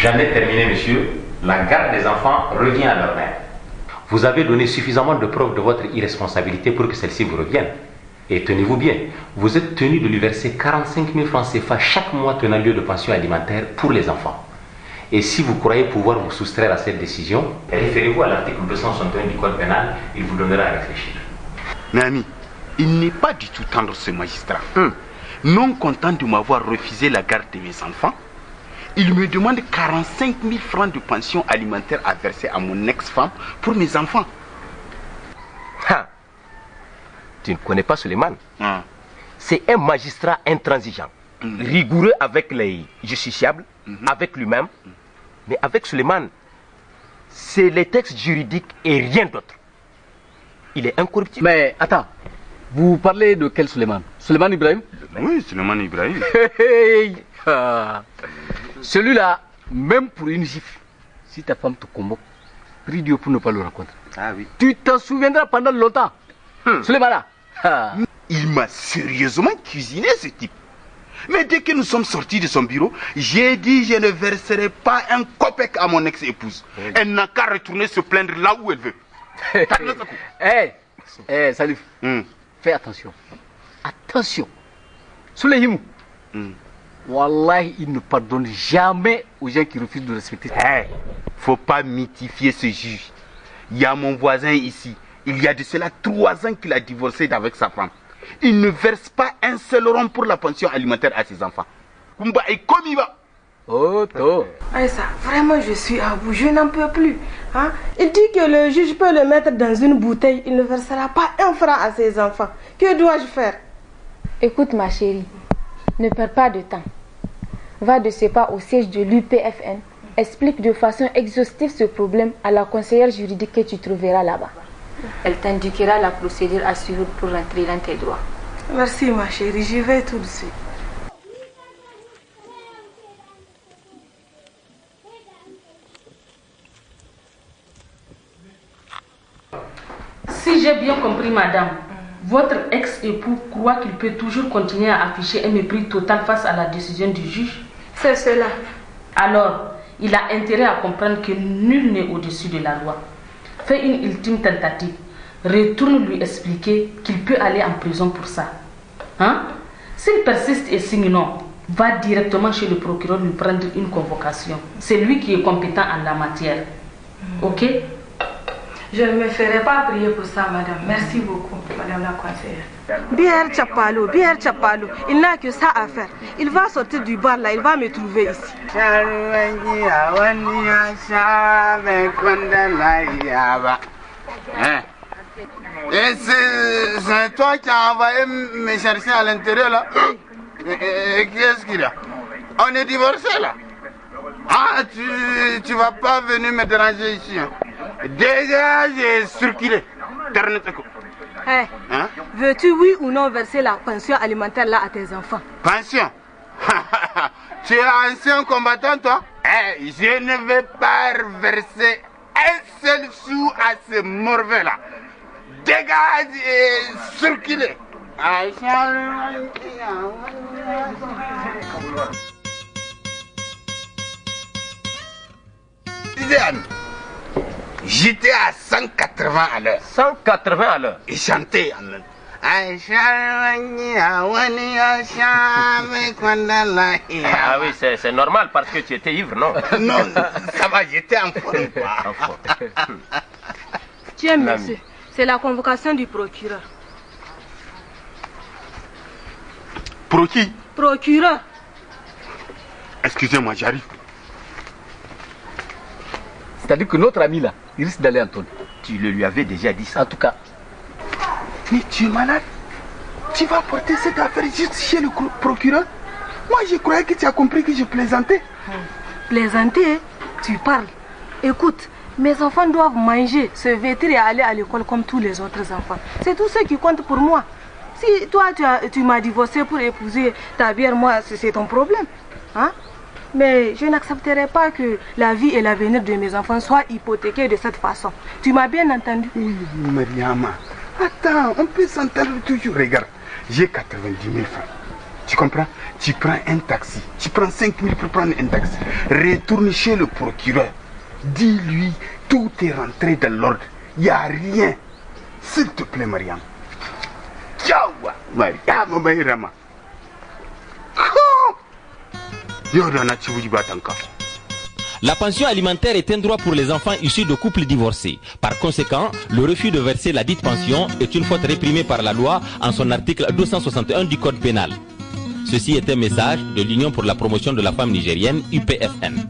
J'en ai terminé, monsieur. La garde des enfants revient à leur mère. Vous avez donné suffisamment de preuves de votre irresponsabilité pour que celle-ci vous revienne. Et tenez-vous bien, vous êtes tenu de lui verser 45 000 francs CFA chaque mois tenant lieu de pension alimentaire pour les enfants. Et si vous croyez pouvoir vous soustraire à cette décision, référez-vous à l'article 261 du Code pénal, il vous donnera à réfléchir. Mais ami, il n'est pas du tout tendre ce magistrat. Non content de m'avoir refusé la garde de mes enfants, il me demande 45 000 francs de pension alimentaire à verser à mon ex-femme pour mes enfants. Ha. Tu ne connais pas Suleiman. C'est un magistrat intransigeant, rigoureux avec les justiciables, avec lui-même. Mais avec Suleiman, c'est les textes juridiques et rien d'autre. Il est incorruptible. Mais attends, vous parlez de quel Suleiman? Suleiman Ibrahim? Oui, Suleiman Ibrahim. Celui-là, même pour une gifle, si ta femme te convoque, prie Dieu pour ne pas le rencontrer. Ah oui. Tu t'en souviendras pendant longtemps. Suleiman là. Il m'a sérieusement cuisiné ce type. Mais dès que nous sommes sortis de son bureau, j'ai dit je ne verserai pas un copec à mon ex-épouse. Elle n'a qu'à retourner se plaindre là où elle veut. Salif, fais attention. Attention. Souleyhimou. Wallahi, il ne pardonne jamais aux gens qui refusent de respecter. Faut pas mythifier ce juge. Il y a mon voisin ici. Il y a de cela 3 ans qu'il a divorcé avec sa femme. Il ne verse pas un seul rond pour la pension alimentaire à ses enfants. Kumba est comme il va. Oh, toi. Aïssa, vraiment je suis à bout, je n'en peux plus. Hein? Il dit que le juge peut le mettre dans une bouteille, il ne versera pas un franc à ses enfants. Que dois-je faire? Écoute ma chérie, ne perds pas de temps. Va de ce pas au siège de l'UPFN. Explique de façon exhaustive ce problème à la conseillère juridique que tu trouveras là-bas. Elle t'indiquera la procédure à suivre pour rentrer dans tes droits. Merci ma chérie, j'y vais tout de suite. Si j'ai bien compris madame, votre ex-époux croit qu'il peut toujours continuer à afficher un mépris total face à la décision du juge? C'est cela. Alors, il a intérêt à comprendre que nul n'est au-dessus de la loi. Fais une ultime tentative. Retourne lui expliquer qu'il peut aller en prison pour ça. Hein? S'il persiste et signe non, va directement chez le procureur lui prendre une convocation. C'est lui qui est compétent en la matière. Ok? Je ne me ferai pas prier pour ça, madame. Merci beaucoup, madame la conseillère. Bière Chapalo. Il n'a que ça à faire. Il va sortir du bar là, il va me trouver ici. Et c'est toi qui as envoyé me chercher à l'intérieur là. Qu'est-ce qu'il y a? On est divorcés là. Ah, tu vas pas venir me déranger ici. Hein. Déjà, j'ai circulé. Hey, veux-tu oui ou non verser la pension alimentaire là à tes enfants? Pension? Tu es ancien combattant toi? Je ne vais pas verser un seul sou à ce morveux là. Dégage et circulez. J'étais à 180 à l'heure. 180 à l'heure. Et chantais en même. Ah oui, c'est normal parce que tu étais ivre, non? Non, ça va, j'étais en forme. Tiens, monsieur, c'est la convocation du procureur. Pro qui? Procureur. Excusez-moi, j'arrive. C'est-à-dire que notre ami là, il risque d'aller en taule. Tu le lui avais déjà dit ça. En tout cas. Mais tu es malade. Tu vas porter cette affaire juste chez le procureur? Moi, je croyais que tu as compris que je plaisantais. Plaisanter? Tu parles. Écoute, mes enfants doivent manger, se vêtir et aller à l'école comme tous les autres enfants. C'est tout ce qui compte pour moi. Si toi, tu m'as divorcé pour épouser ta bière, moi, c'est ton problème. Hein? Mais je n'accepterai pas que la vie et l'avenir de mes enfants soient hypothéqués de cette façon. Tu m'as bien entendu? Oui, Mariama. Attends, on peut s'entendre toujours. Regarde, j'ai 90 000 francs. Tu comprends? Tu prends un taxi. Tu prends 5 000 pour prendre un taxi. Retourne chez le procureur. Dis-lui, tout est rentré dans l'ordre. Il n'y a rien. S'il te plaît, Mariam. Ciao, Mariam, Mariam. La pension alimentaire est un droit pour les enfants issus de couples divorcés. Par conséquent, le refus de verser la dite pension est une faute réprimée par la loi en son article 261 du Code pénal. Ceci est un message de l'Union pour la promotion de la femme nigérienne, UPFN.